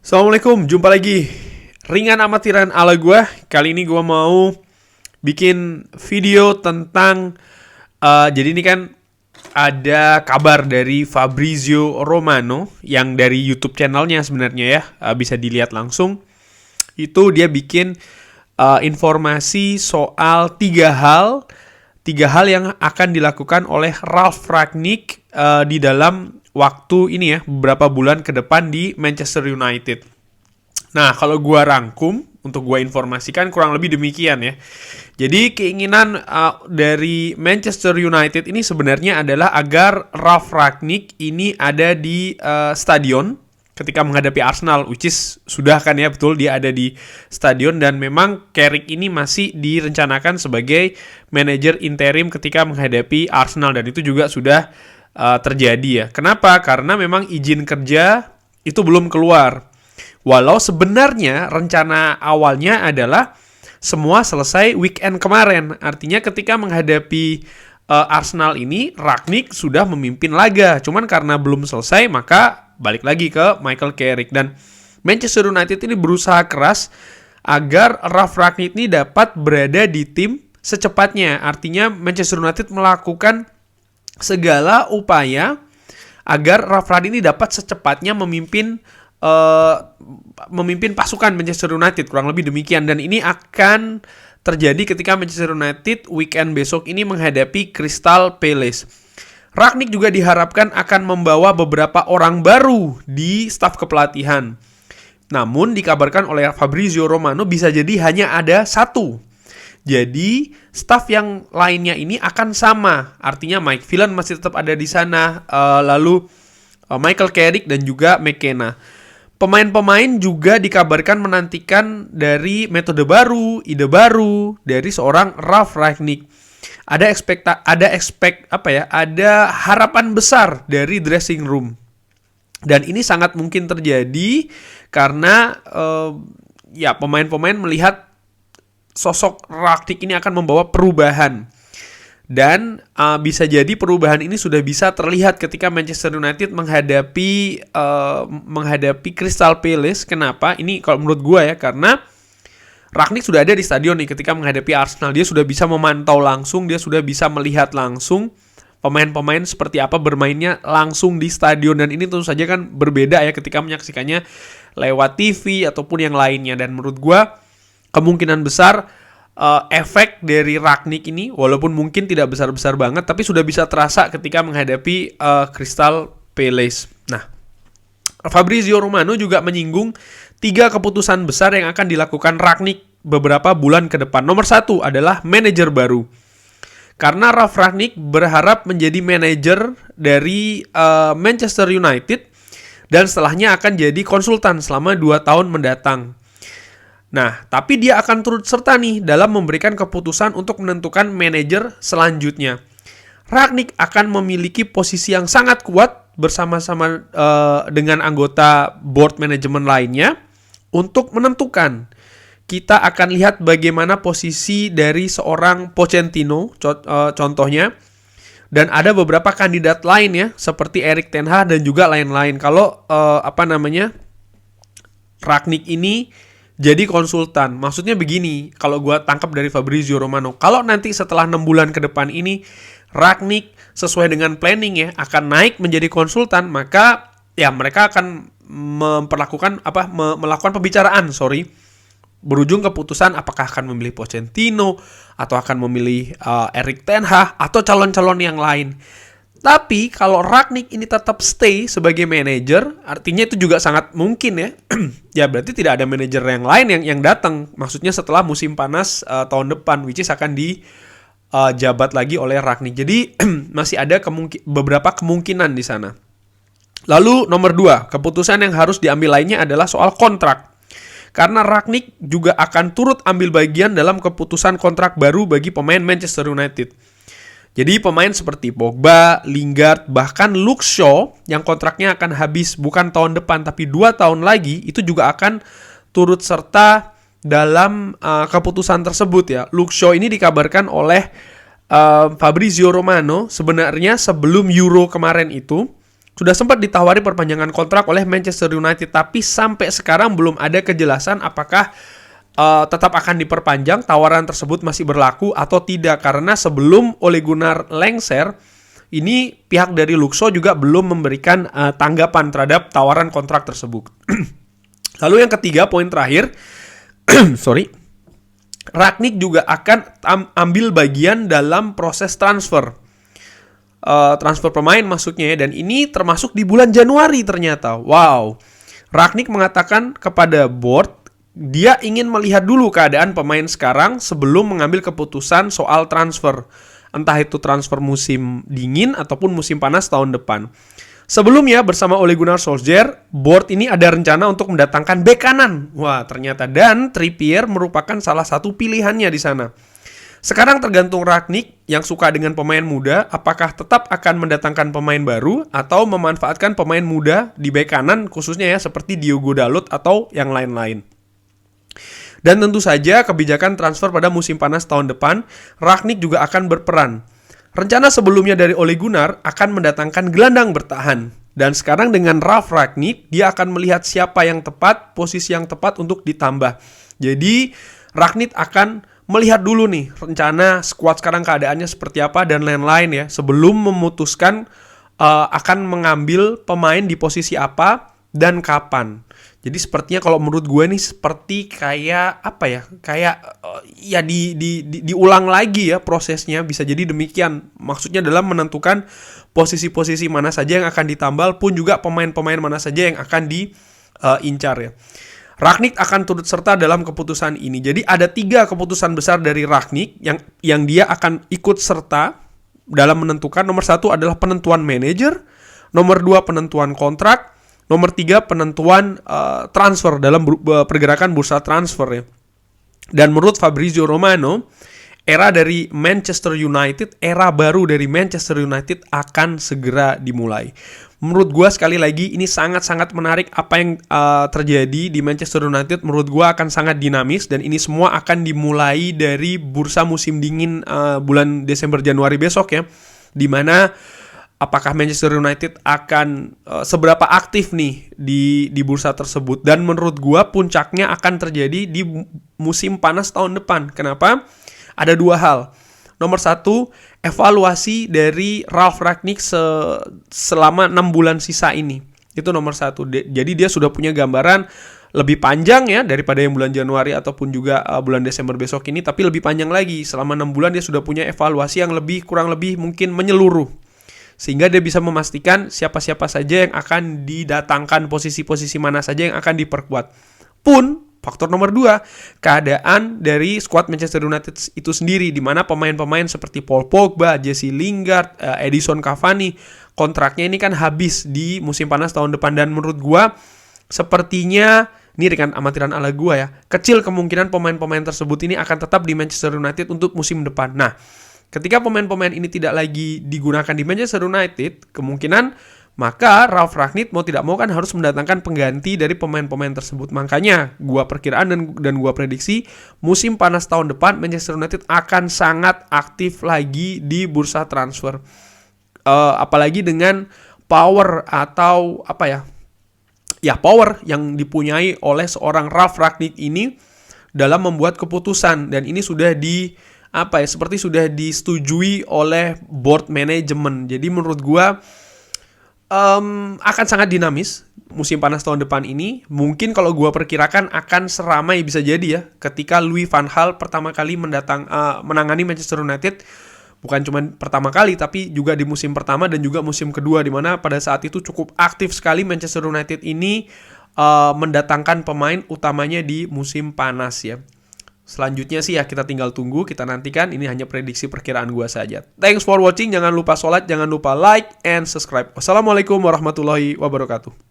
Assalamualaikum, jumpa lagi ringan amatiran ala gue. Kali ini gue mau bikin video tentang jadi ini kan ada kabar dari Fabrizio Romano yang dari YouTube channelnya sebenarnya ya, bisa dilihat langsung. Itu dia bikin informasi soal tiga hal yang akan dilakukan oleh Ralf Rangnick di dalam waktu ini ya, beberapa bulan ke depan di Manchester United. Nah, kalau gua rangkum untuk gua informasikan kurang lebih demikian ya. Jadi keinginan dari Manchester United ini sebenarnya adalah agar Ralf Rangnick ini ada di stadion ketika menghadapi Arsenal, which is sudah kan ya, betul, dia ada di stadion. Dan memang Carrick ini masih direncanakan sebagai manajer interim ketika menghadapi Arsenal, dan itu juga sudah terjadi ya. Kenapa? Karena memang izin kerja itu belum keluar. Walau sebenarnya rencana awalnya adalah semua selesai weekend kemarin. Artinya ketika menghadapi Arsenal ini, Rangnick sudah memimpin laga. Cuman karena belum selesai, maka balik lagi ke Michael Carrick. Dan Manchester United ini berusaha keras agar Ralf Rangnick ini dapat berada di tim secepatnya. Artinya Manchester United melakukan segala upaya agar Ralf Rangnick ini dapat secepatnya memimpin pasukan Manchester United, kurang lebih demikian. Dan ini akan terjadi ketika Manchester United weekend besok ini menghadapi Crystal Palace. Rangnick juga diharapkan akan membawa beberapa orang baru di staf kepelatihan. Namun dikabarkan oleh Fabrizio Romano bisa jadi hanya ada satu. Jadi staf yang lainnya ini akan sama. Artinya Mike Phelan masih tetap ada di sana, lalu Michael Carrick dan juga McKenna. Pemain-pemain juga dikabarkan menantikan dari metode baru, ide baru dari seorang Ralf Rangnick. Ada harapan besar dari dressing room. Dan ini sangat mungkin terjadi karena pemain-pemain melihat sosok Rangnick ini akan membawa perubahan. Dan bisa jadi perubahan ini sudah bisa terlihat ketika Manchester United menghadapi Crystal Palace. Kenapa? Ini kalau menurut gue ya, karena Rangnick sudah ada di stadion nih ketika menghadapi Arsenal. Dia sudah bisa memantau langsung, dia sudah bisa melihat langsung pemain-pemain seperti apa bermainnya langsung di stadion. Dan ini tentu saja kan berbeda ya ketika menyaksikannya lewat TV ataupun yang lainnya. Dan menurut gue kemungkinan besar efek dari Rangnick ini, walaupun mungkin tidak besar-besar banget, tapi sudah bisa terasa ketika menghadapi Crystal Palace. Nah, Fabrizio Romano juga menyinggung 3 keputusan besar yang akan dilakukan Rangnick beberapa bulan ke depan. Nomor 1 adalah manajer baru. Karena Ralf Rangnick berharap menjadi manajer dari Manchester United dan setelahnya akan jadi konsultan selama 2 tahun mendatang. Nah, tapi dia akan turut serta nih dalam memberikan keputusan untuk menentukan manajer selanjutnya. Rangnick akan memiliki posisi yang sangat kuat bersama-sama dengan anggota board manajemen lainnya untuk menentukan. Kita akan lihat bagaimana posisi dari seorang Pochettino, contohnya. Dan ada beberapa kandidat lain ya, seperti Erik ten Hag dan juga lain-lain. Kalau Rangnick ini jadi konsultan. Maksudnya begini, kalau gue tangkap dari Fabrizio Romano, kalau nanti setelah 6 bulan ke depan ini Rangnick sesuai dengan planning ya akan naik menjadi konsultan, maka ya mereka akan melakukan pembicaraan, berujung keputusan apakah akan memilih Pochettino atau akan memilih Erik ten Hag atau calon-calon yang lain. Tapi kalau Rangnick ini tetap stay sebagai manajer, artinya itu juga sangat mungkin ya. Ya berarti tidak ada manajer yang lain yang datang. Maksudnya setelah musim panas tahun depan, which is akan dijabat lagi oleh Rangnick. Jadi masih ada beberapa kemungkinan di sana. Lalu nomor 2, keputusan yang harus diambil lainnya adalah soal kontrak. Karena Rangnick juga akan turut ambil bagian dalam keputusan kontrak baru bagi pemain Manchester United. Jadi pemain seperti Pogba, Lingard, bahkan Luke Shaw yang kontraknya akan habis bukan tahun depan tapi 2 tahun lagi, itu juga akan turut serta dalam keputusan tersebut ya. Luke Shaw ini dikabarkan oleh Fabrizio Romano sebenarnya sebelum Euro kemarin itu sudah sempat ditawari perpanjangan kontrak oleh Manchester United, tapi sampai sekarang belum ada kejelasan apakah tetap akan diperpanjang, tawaran tersebut masih berlaku atau tidak. Karena sebelum Ole Gunnar lengser, ini pihak dari Luxo juga belum memberikan tanggapan terhadap tawaran kontrak tersebut. Lalu yang ketiga, poin terakhir, Rangnick juga akan ambil bagian dalam proses transfer pemain maksudnya ya, dan ini termasuk di bulan Januari ternyata. Wow. Rangnick mengatakan kepada board dia ingin melihat dulu keadaan pemain sekarang sebelum mengambil keputusan soal transfer. Entah itu transfer musim dingin ataupun musim panas tahun depan. Sebelumnya bersama Ole Gunnar Solskjaer, board ini ada rencana untuk mendatangkan bek kanan. Wah, ternyata, dan Trippier merupakan salah satu pilihannya di sana. Sekarang tergantung Rangnick yang suka dengan pemain muda, apakah tetap akan mendatangkan pemain baru atau memanfaatkan pemain muda di bek kanan khususnya ya seperti Diogo Dalot atau yang lain-lain. Dan tentu saja kebijakan transfer pada musim panas tahun depan, Rangnick juga akan berperan. Rencana sebelumnya dari Ole Gunnar akan mendatangkan gelandang bertahan. Dan sekarang dengan Ralf Rangnick, dia akan melihat siapa yang tepat, posisi yang tepat untuk ditambah. Jadi Rangnick akan melihat dulu nih rencana skuad sekarang keadaannya seperti apa dan lain-lain ya, sebelum memutuskan akan mengambil pemain di posisi apa dan kapan. Jadi sepertinya kalau menurut gue nih seperti kayak apa ya, kayak ya diulang lagi ya prosesnya, bisa jadi demikian. Maksudnya dalam menentukan posisi-posisi mana saja yang akan ditambal pun juga pemain-pemain mana saja yang akan diincar ya. Rangnick akan turut serta dalam keputusan ini. Jadi ada 3 keputusan besar dari Rangnick yang dia akan ikut serta dalam menentukan. Nomor 1 adalah penentuan manajer, nomor 2 penentuan kontrak, nomor 3 penentuan transfer dalam pergerakan bursa transfer ya. Dan menurut Fabrizio Romano, era dari Manchester United, era baru dari Manchester United akan segera dimulai. Menurut gue sekali lagi ini sangat-sangat menarik apa yang terjadi di Manchester United. Menurut gue akan sangat dinamis dan ini semua akan dimulai dari bursa musim dingin bulan Desember Januari besok ya. Dimana apakah Manchester United akan seberapa aktif nih di bursa tersebut. Dan menurut gue puncaknya akan terjadi di musim panas tahun depan. Kenapa? Ada 2 hal. Nomor 1, evaluasi dari Ralf Rangnick selama 6 bulan sisa ini. Itu nomor 1. Jadi dia sudah punya gambaran lebih panjang ya daripada yang bulan Januari ataupun juga bulan Desember besok ini. Tapi lebih panjang lagi. Selama 6 bulan dia sudah punya evaluasi yang kurang lebih mungkin menyeluruh. Sehingga dia bisa memastikan siapa-siapa saja yang akan didatangkan, posisi-posisi mana saja yang akan diperkuat. Pun faktor nomor 2, keadaan dari skuad Manchester United itu sendiri, di mana pemain-pemain seperti Paul Pogba, Jesse Lingard, Edinson Cavani, kontraknya ini kan habis di musim panas tahun depan. Dan menurut gua sepertinya, ini dengan amatiran ala gua ya, kecil kemungkinan pemain-pemain tersebut ini akan tetap di Manchester United untuk musim depan. Nah, ketika pemain-pemain ini tidak lagi digunakan di Manchester United, kemungkinan maka Ralf Rangnick mau tidak mau kan harus mendatangkan pengganti dari pemain-pemain tersebut. Makanya gua perkiraan dan gua prediksi musim panas tahun depan Manchester United akan sangat aktif lagi di bursa transfer. Apalagi dengan power atau apa ya? Ya, power yang dipunyai oleh seorang Ralf Rangnick ini dalam membuat keputusan, dan ini sudah seperti sudah disetujui oleh board manajemen. Jadi menurut gua akan sangat dinamis musim panas tahun depan ini. Mungkin kalau gue perkirakan akan seramai bisa jadi ya ketika Louis van Gaal pertama kali menangani Manchester United. Bukan cuma pertama kali tapi juga di musim pertama dan juga musim kedua, di mana pada saat itu cukup aktif sekali Manchester United ini mendatangkan pemain utamanya di musim panas ya. Selanjutnya sih ya kita tinggal tunggu, kita nantikan. Ini hanya prediksi perkiraan gue saja. Thanks for watching. Jangan lupa sholat, jangan lupa like and subscribe. Wassalamualaikum warahmatullahi wabarakatuh.